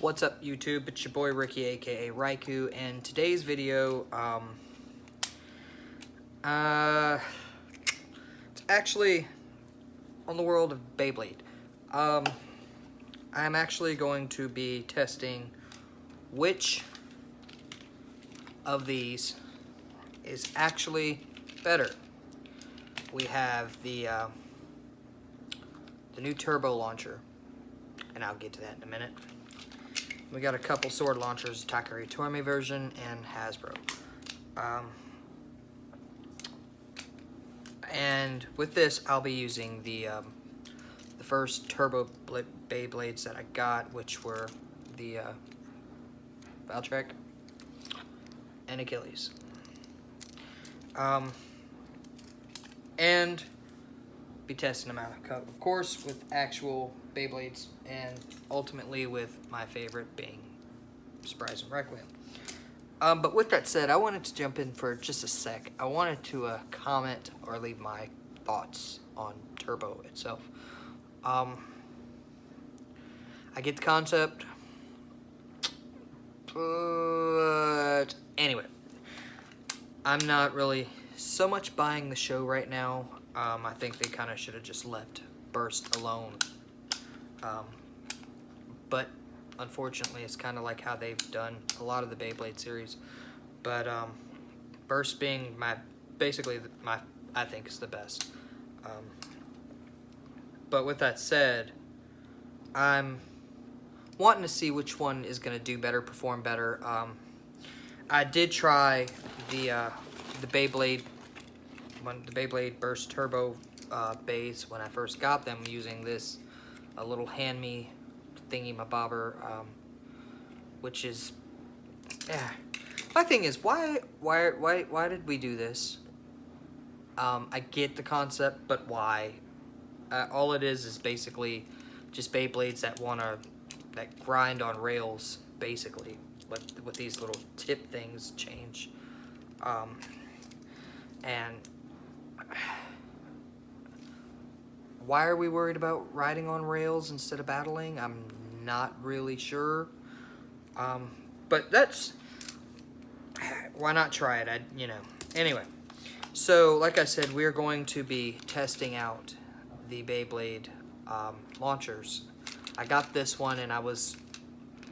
What's up, YouTube? It's your boy Ricky, aka Raikou, and today's video, it's actually on the world of Beyblade. I'm actually going to be testing which of these is actually better. We have the new turbo launcher, and I'll get to that in a minute. We got a couple sword launchers, Takari Torme version and Hasbro. And with this, I'll be using the first turbo Beyblades that I got, which were the Valtrek and Achilles. And be testing them out, of course, with actual Beyblades, and ultimately with my favorite being Surprise and Requiem. But with that said, I wanted to jump in for just a sec. I wanted to comment or leave my thoughts on Turbo itself. I get the concept, but anyway, I'm not really so much buying the show right now. I think they kind of should have just left Burst alone. But unfortunately, it's kind of like how they've done a lot of the Beyblade series. But Burst being I think is the best. But with that said, I'm wanting to see which one is going to do better, perform better. I did try the Beyblade Burst Turbo bays when I first got them, using this a little hand-me thingy-mabobber, which is, my thing is, why did we do this? I get the concept, but why? All it is basically just Beyblades that grind on rails, basically, with these little tip things change, and why are we worried about riding on rails instead of battling? I'm not really sure. But that's, why not try it? Anyway. So, like I said, we're going to be testing out the Beyblade launchers. I got this one, and I was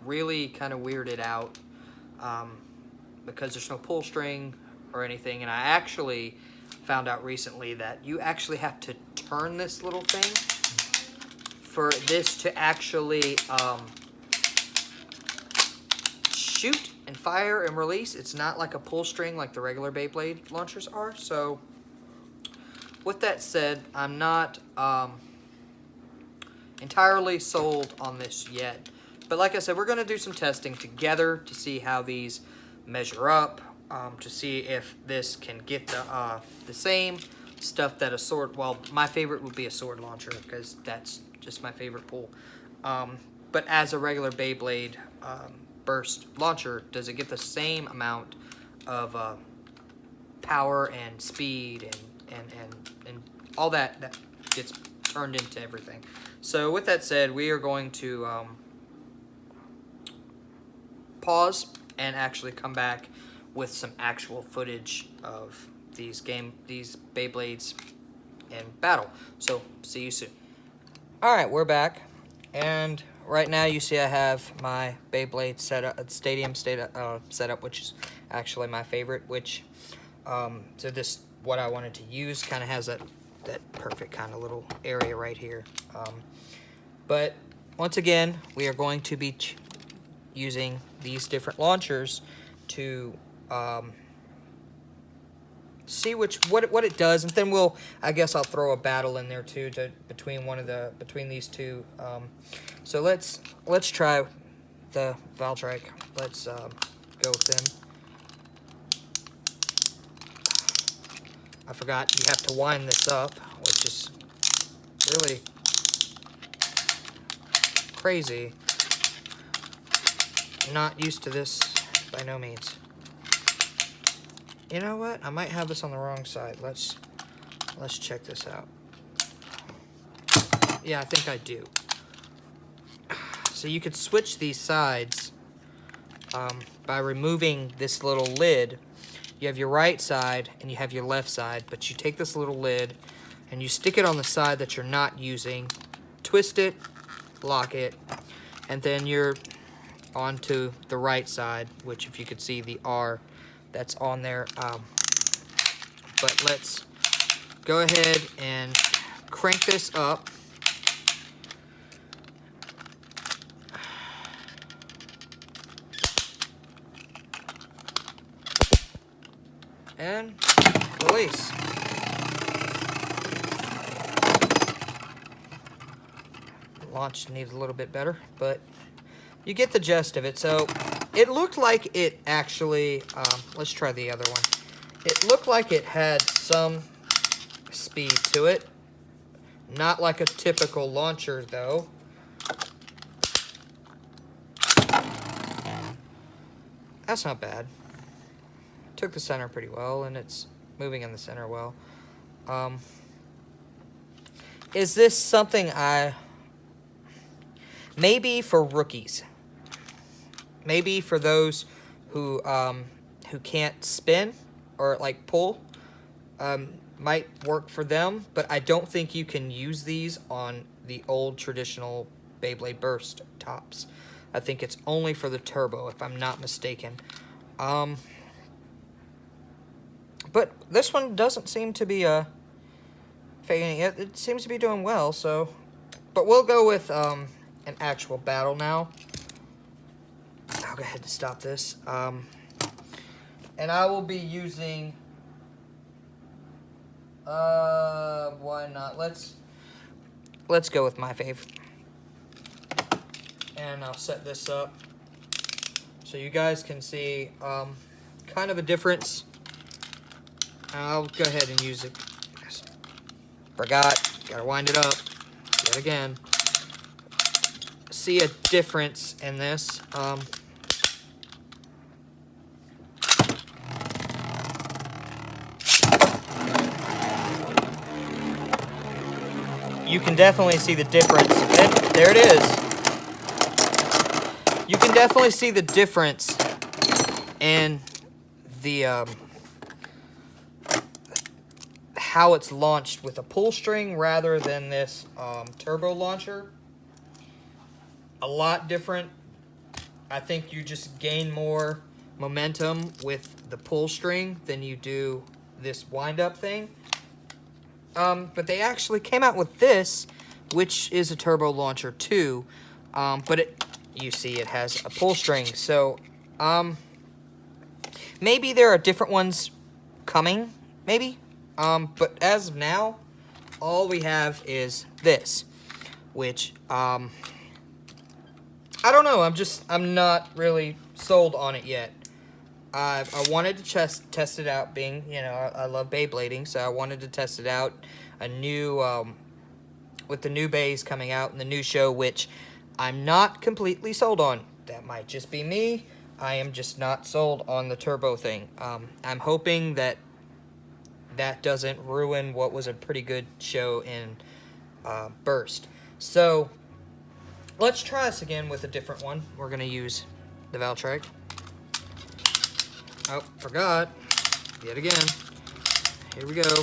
really kind of weirded out because there's no pull string or anything, and I actually found out recently that you actually have to turn this little thing for this to actually shoot and fire and release. It's not like a pull string like the regular Beyblade launchers are. So with that said, I'm not entirely sold on this yet. But like I said, we're going to do some testing together to see how these measure up, to see if this can get the same stuff that a sword, well, my favorite would be a sword launcher, because that's just my favorite pull. But as a regular Beyblade Burst launcher, does it get the same amount of power and speed and all that gets turned into everything? So with that said, we are going to pause and actually come back with some actual footage of these Beyblades in battle. So see you soon. Alright, we're back, and right now you see I have my Beyblade stadium setup, which is actually my favorite, which so this, what I wanted to use, kind of has that perfect kind of little area right here. But once again, we are going to be using these different launchers to see what it does, and then I guess I'll throw a battle in there too, between these two. So let's try the Valtrek. Let's go with them. I forgot you have to wind this up, which is really crazy. I'm not used to this by no means. You know what? I might have this on the wrong side. Let's check this out. Yeah, I think I do. So you could switch these sides by removing this little lid. You have your right side and you have your left side, but you take this little lid and you stick it on the side that you're not using, twist it, lock it, and then you're onto the right side, which if you could see the R that's on there. But let's go ahead and crank this up. And release. Launch needs a little bit better, but you get the gist of it. So it looked like it actually, let's try the other one. It looked like it had some speed to it. Not like a typical launcher though. That's not bad. Took the center pretty well, and it's moving in the center well. Is this something maybe for rookies, maybe for those who can't spin or like pull, might work for them, but I don't think you can use these on the old traditional Beyblade Burst tops. I think it's only for the turbo, if I'm not mistaken. But this one doesn't seem to be fading. It seems to be doing well, so. But we'll go with an actual battle now. I'll go ahead and stop this. And I will be using. Why not? Let's go with my fave. And I'll set this up so you guys can see kind of a difference. I'll go ahead and use it. Forgot. Gotta wind it up. Yet again. See a difference in this. You can definitely see the difference. And there it is. You can definitely see the difference in the how it's launched with a pull string rather than this turbo launcher. A lot different. I think you just gain more momentum with the pull string than you do this wind-up thing. But they actually came out with this, which is a turbo launcher too. But you see it has a pull string. So maybe there are different ones coming, maybe. But as of now, all we have is this, which, I don't know, I'm not really sold on it yet. I wanted to test it out, being, you know, I love Beyblading, so I wanted to test it out, a new, with the new bays coming out and the new show, which I'm not completely sold on. That might just be me. I am just not sold on the turbo thing. I'm hoping that doesn't ruin what was a pretty good show in Burst. So let's try this again with a different one. We're gonna use the Valtryek. Oh, forgot. Yet again. Here we go.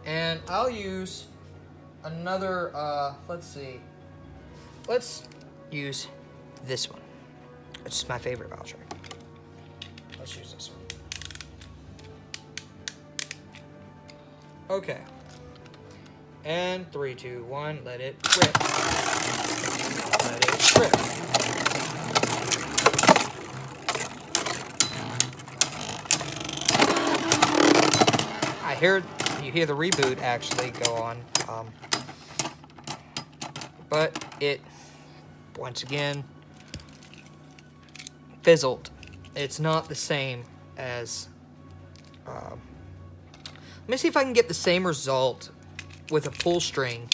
And I'll use another, let's see. Let's use this one. It's my favorite Valtryek. Let's use this one. Okay. And 3, 2, 1, let it rip. Let it rip. You hear the reboot actually go on. But it, once again, fizzled. It's not the same as, let me see if I can get the same result with a pull string.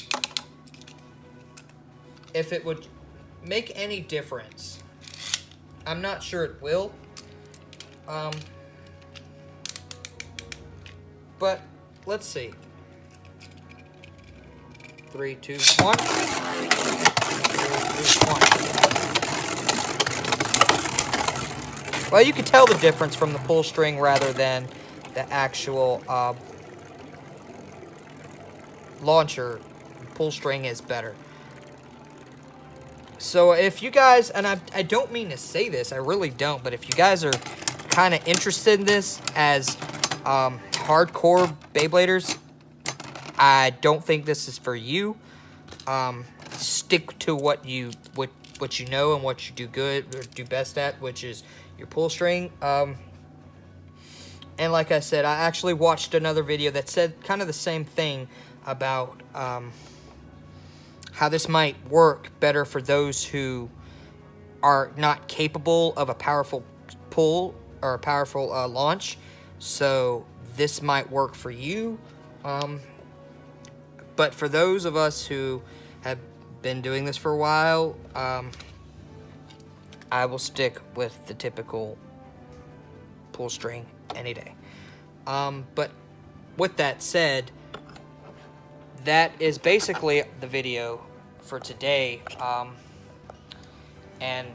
If it would make any difference. I'm not sure it will. But let's see. 3, 2, 1. 3, 2, 1. Well, you can tell the difference from the pull string rather than the actual launcher. Pull string is better. So if you guys, and I don't mean to say this, I really don't, but if you guys are kind of interested in this as hardcore Beybladers, I don't think this is for you. Stick to what you know and what you do good or do best at, which is your pull string. And like I said, I actually watched another video that said kind of the same thing about how this might work better for those who are not capable of a powerful pull or a powerful launch. So this might work for you. But for those of us who have been doing this for a while, I will stick with the typical pull string any day. But with that said, that is basically the video for today. And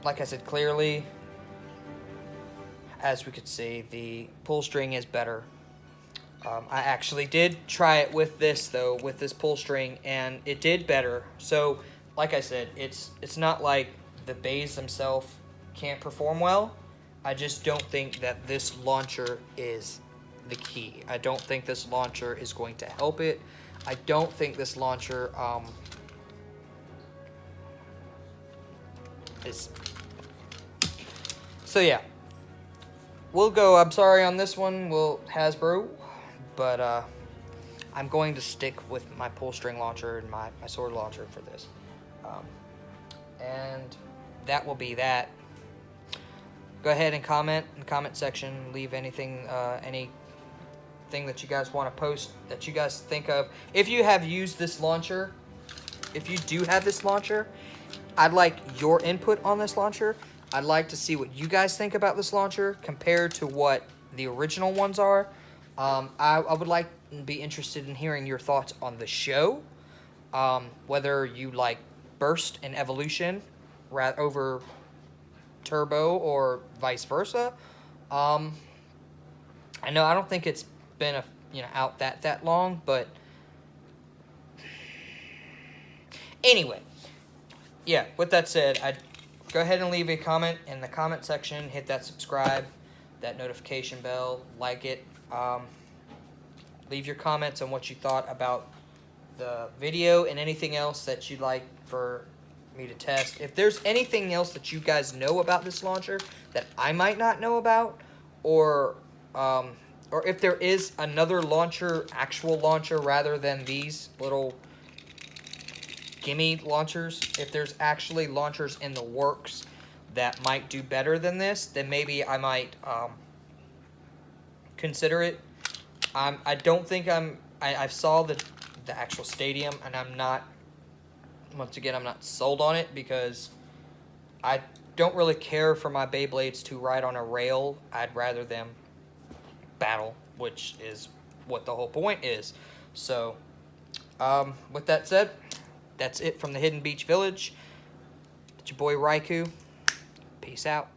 like I said, clearly, as we could see, the pull string is better. I actually did try it with this, though, with this pull string, and it did better. So, like I said, it's not like the bays themselves can't perform well. I just don't think that this launcher is the key. I don't think this launcher is going to help it. I don't think this launcher is... So yeah, we'll go, I'm sorry on this one, Hasbro, but I'm going to stick with my pull string launcher and my sword launcher for this. And that will be that. Go ahead and comment in the comment section, leave anything, thing that you guys want to post that you guys think of. If you have used this launcher, if you do have this launcher, I'd like your input on this launcher. I'd like to see what you guys think about this launcher compared to what the original ones are. I would like to be interested in hearing your thoughts on the show, whether you like Burst and Evolution over Turbo or vice versa. I know I don't think it's been out that long, but anyway, yeah, with that said, I'd go ahead and leave a comment in the comment section, hit that subscribe, that notification bell, like it, leave your comments on what you thought about the video and anything else that you'd like for me to test. If there's anything else that you guys know about this launcher that I might not know about, or if there is another launcher, actual launcher, rather than these little gimme launchers, if there's actually launchers in the works that might do better than this, then maybe I might consider it. I don't think I saw the actual stadium, and I'm not, once again, I'm not sold on it because I don't really care for my Beyblades to ride on a rail. I'd rather them battle, which is what the whole point is. So, with that said, that's it from the Hidden Beach Village. It's your boy Raikou. Peace out.